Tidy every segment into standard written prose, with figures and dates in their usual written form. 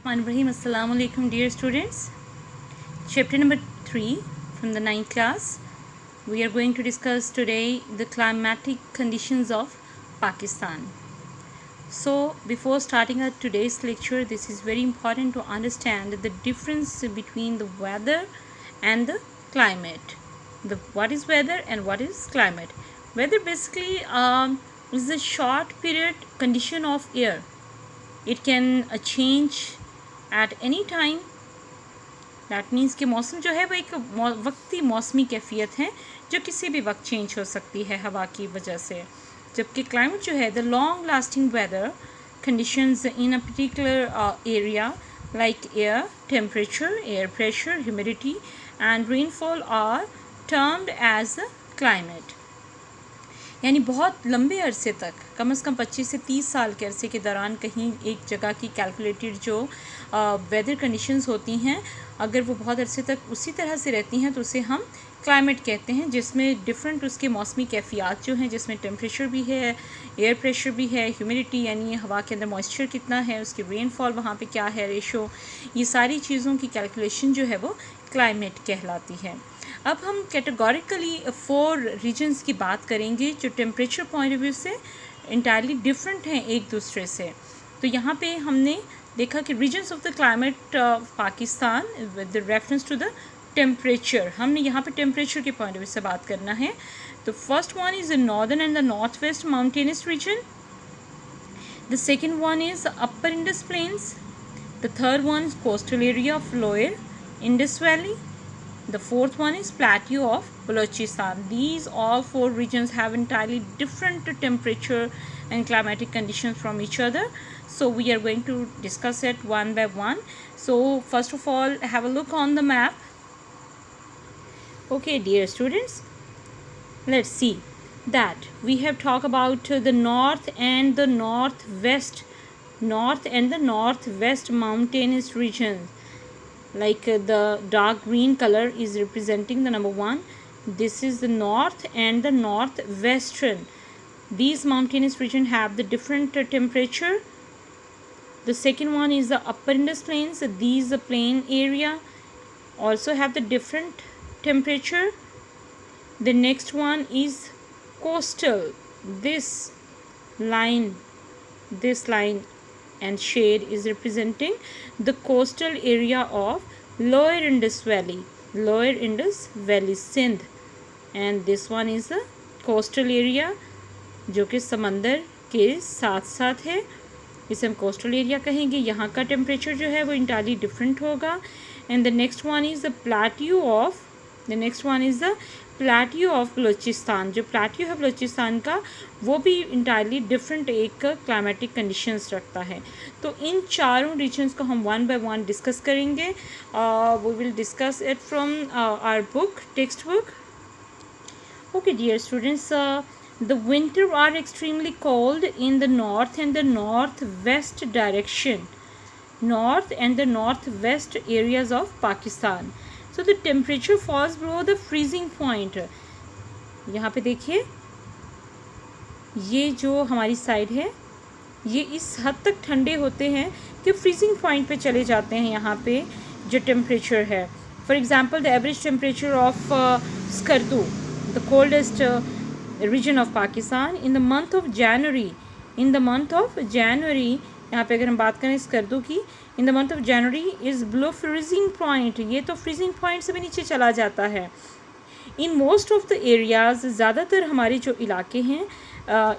Rahim. Assalamu alaikum, dear students. Chapter number 3 from the 9th class. We are going to discuss today the climatic conditions of Pakistan. So, before starting our today's lecture, this is very important to understand the difference between the weather and the climate. What is weather and what is climate? Weather basically is a short period condition of air. It can change at any time. That means कि मौसम जो है वो एक वक्ती मौसमी कैफियत है जो किसी भी वक्त चेंज हो सकती है हवा की वजह से, जबकि क्लाइमेट जो है the long lasting weather conditions in a particular area like air temperature, air pressure, humidity and rainfall are termed as climate. यानी बहुत लंबे अरसे तक, कम से कम 25 से 30 साल के अरसे के दौरान कहीं एक जगह की कैलकुलेटेड जो वेदर कंडीशंस होती हैं, अगर वो बहुत अरसे तक उसी तरह से रहती हैं तो उसे हम क्लाइमेट कहते हैं, जिसमें डिफरेंट उसके मौसमी कैफियत जो हैं, जिसमें टेम्परेचर भी है, एयर प्रेशर भी है, ह्यूमिडिटी यानी हवा के अंदर मॉइस्चर कितना है, उसकी रेनफॉल वहाँ पे क्या है, रेशो, ये सारी चीज़ों की कैलकुलेशन जो है वो क्लाइमेट कहलाती है। अब हम कैटेगोरिकली 4 रीजन्स की बात करेंगे जो टेम्परेचर पॉइंट ऑफ व्यू से इंटायरली डिफरेंट हैं एक दूसरे से। तो यहाँ पे हमने देखा कि reasons of the climate Pakistan with reference to the temperature, हमने यहाँ पे टेम्परेचर के पॉइंट ऑफ व्यू से बात करना है। तो first one is the northern and the north west mountainous region, the second one is upper Indus plains, the third one is coastal area of lower Indus valley, the fourth one is plateau of Balochistan. These all 4 regions have entirely different temperature and climatic conditions from each other. So we are going to discuss it one by one. So first of all, have a look on the map. Okay, dear students, let's see that we have talked about the north and the northwest mountainous regions. Like the dark green color is representing the number 1. This is the north and the northwestern. These mountainous region have the different temperature. The second one is the upper Indus plains. These the plain area also have the different temperature. The next one is coastal. This line and shade is representing the coastal area of lower Indus Valley Sindh, and this one is the coastal area जो कि समंदर के साथ साथ है, इसे हम coastal area कहेंगे। यहाँ का टेम्परेचर जो है वो इंटायरली डिफरेंट होगा। And the next one is the plateau of Balochistan. जो प्लाटियो है बलोचिस्तान का वो भी इंटायरली डिफरेंट एक क्लाइमेटिक कंडीशंस रखता है। तो इन चारों रीजन्स को हम वन बाय वन डिस्कस करेंगे। We will discuss it from our book, text book. Okay dear students, the winter are extremely cold in the north and the northwest areas of Pakistan. So the temperature falls below the freezing point. यहाँ पे देखिए, ये जो हमारी side है ये इस हद तक ठंडे होते हैं कि फ्रीजिंग पॉइंट पे चले जाते हैं। यहाँ पे जो टेम्परेचर है, for example the average temperature of Skardu, the coldest region of Pakistan in the month of January, यहाँ पे अगर हम बात करें स्कर्दू की, in the month of January is below freezing point. ये तो freezing point से भी नीचे चला जाता है। In most of the areas, ज़्यादातर हमारे जो इलाके हैं,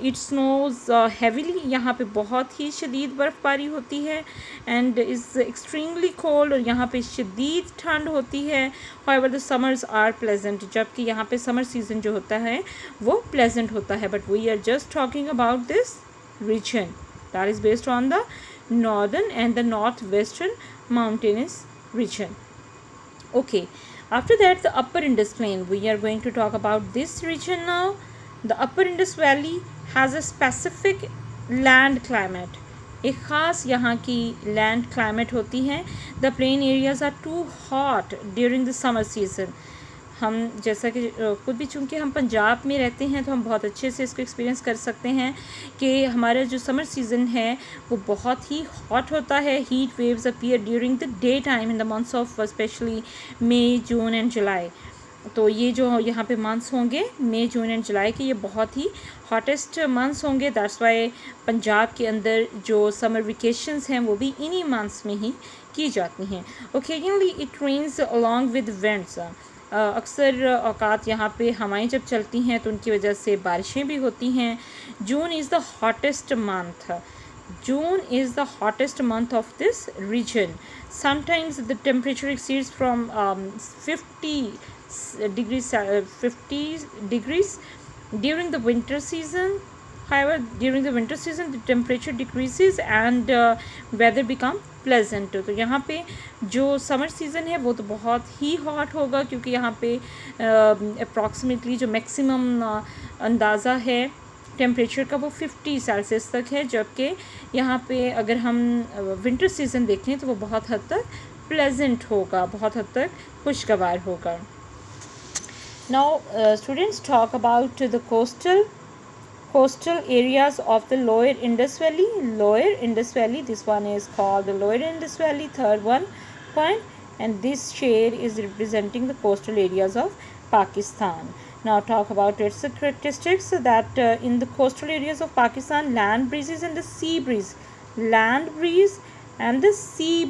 it snows heavily, यहाँ पे बहुत ही शदीद बर्फ़बारी होती है, and is extremely cold, और यहाँ पे शदीद ठंड होती है। However, the summers are pleasant, जबकि यहाँ पे समर सीज़न जो होता है वो pleasant होता है। But we are just talking about this region that is based on the northern and the northwestern mountainous region. Okay. After that, the upper Indus plain. We are going to talk about this region now. The upper Indus Valley has a specific land climate. एक ख़ास यहाँ की land climate होती है. The plain areas are too hot during the summer season. हम जैसा कि खुद भी चूँकि हम पंजाब में रहते हैं तो हम बहुत अच्छे से इसको एक्सपीरियंस कर सकते हैं कि हमारा जो समर सीज़न है वो बहुत ही हॉट होता है. Heat waves appear during the day time in the months of specially May, June and July. तो ये जो यहाँ पे मंथ्स होंगे मई, जून एंड जुलाई के, ये बहुत ही हॉटेस्ट मंथ्स होंगे. दैट्स वाई पंजाब के अंदर जो समर वेकेशंस हैं वो भी इन्हीं मंथ्स में ही की जाती हैं. Occasionally it rains along with winds. अक्सर औकात यहाँ पे हवाएं जब चलती हैं तो उनकी वजह से बारिशें भी होती हैं. June is the hottest month. June is the hottest month of this region. Sometimes the temperature exceeds from 50 degrees during the winter season. However, during the winter season the temperature decreases and weather become pleasant. तो यहाँ पे जो summer season है वो तो बहुत ही hot होगा क्योंकि यहाँ पे अप्रॉक्सीमेटली जो मैक्सिमम अंदाज़ा है टेम्परेचर का वो 50 सेल्सियस तक है, जबकि यहाँ पे अगर हम विंटर सीज़न देखें तो वो बहुत हद तक प्लेजेंट होगा, बहुत हद तक खुशगवार होगा. Now students talk about the coastal areas of the lower Indus Valley. This one is called the lower Indus Valley, third one point, and this shade is representing the coastal areas of Pakistan. Now talk about its characteristics. That in the coastal areas of Pakistan, land breezes and the sea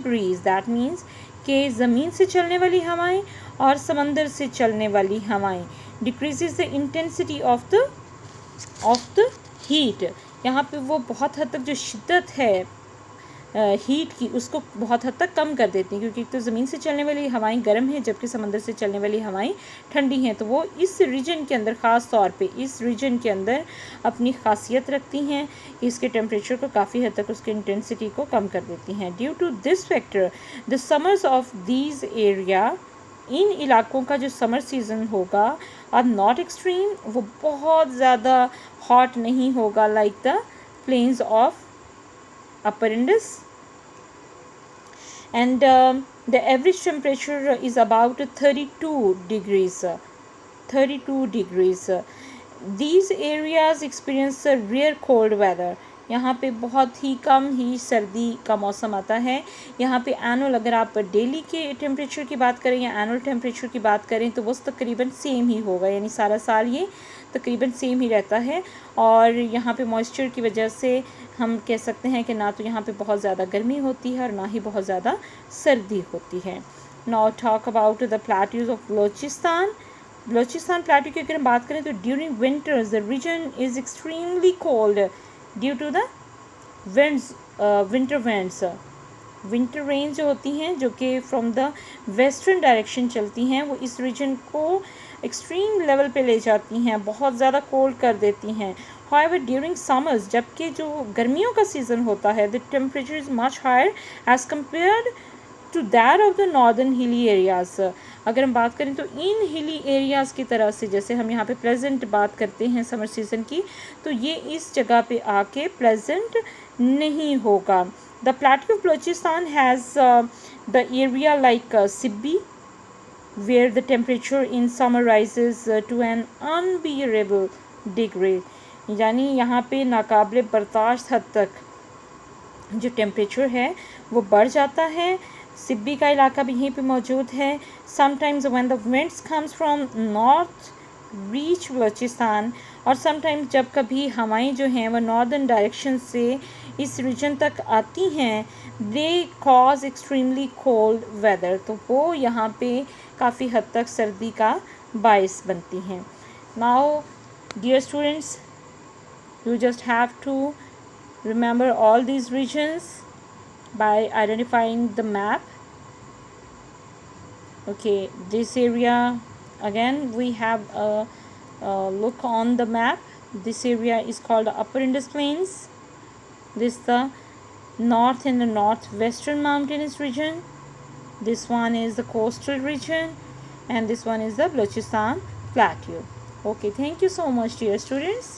breeze, that means कि ज़मीन से चलने वाली हवाएं और समंदर से चलने वाली हवाएं decreases the intensity of the heat. यहाँ पे वो बहुत हद तक जो शिद्दत है हीट की उसको बहुत हद तक कम कर देती हैं, क्योंकि एक तो ज़मीन से चलने वाली हवाएं गर्म हैं जबकि समंदर से चलने वाली हवाएं ठंडी हैं. तो वो इस रीजन के अंदर, ख़ास तौर पे इस रीजन के अंदर अपनी खासियत रखती हैं कि इसके टेम्परेचर को काफ़ी हद तक उसके इंटेंसिटी को कम कर देती हैं. Due to this factor the summers of these area, इन इलाकों का जो समर सीज़न होगा आर नॉट एक्सट्रीम, वो बहुत ज़्यादा हॉट नहीं होगा like the plains of upper Indus, and the average temperature is about 32 degrees. These areas experience a rare cold weather. यहाँ पे बहुत ही कम ही सर्दी का मौसम आता है. यहाँ पे एनुअल, अगर आप डेली के टेम्परेचर की बात करें या एनुअल टेम्परेचर की बात करें तो वो तकरीबन सेम ही होगा, यानी सारा साल ये तकरीबन सेम ही रहता है. और यहाँ पे मॉइस्चर की वजह से हम कह सकते हैं कि ना तो यहाँ पे बहुत ज़्यादा गर्मी होती है और ना ही बहुत ज़्यादा सर्दी होती है. Now talk about the plateaus of Balochistan plateau की अगर हम बात करें तो during winters the region is extremely cold due to the winter range जो होती हैं जो कि फ्रॉम द वेस्टर्न डायरेक्शन चलती हैं, वो इस रीजन को एक्सट्रीम लेवल पे ले जाती हैं, बहुत ज़्यादा कोल्ड कर देती हैं. However, during summers, जबकि जो गर्मियों का सीज़न होता है, the temperature is much higher as compared to that of the northern hilly areas. अगर हम बात करें तो इन हिली एरियाज़ की तरह से, जैसे हम यहाँ पे प्लेजेंट बात करते हैं समर सीज़न की, तो ये इस जगह पे आके प्लेजेंट नहीं होगा. The plateau of Balochistan has the area like Sibbi, where the temperature in summer rises to an unbearable degree. यानी यहाँ पे नाकाबिले बर्दाश्त हद तक जो टेम्परेचर है वो बढ़ जाता है. सिब्बी का इलाका भी यहीं पे मौजूद है. Sometimes when the winds comes from north reach Balochistan, और समटाइम्स जब कभी हवाएं जो हैं वो नॉर्दर्न डायरेक्शन से इस रीजन तक आती हैं, they cause extremely cold weather, तो वो यहाँ पे काफ़ी हद तक सर्दी का बायस बनती हैं. Now dear students, you just have to remember all these regions by identifying the map. Okay, this area, again we have a look on the map. This area is called the Upper Indus Plains. This is the north and the northwestern mountainous region. This one is the coastal region, and this one is the Balochistan Plateau. Okay, thank you so much, dear students.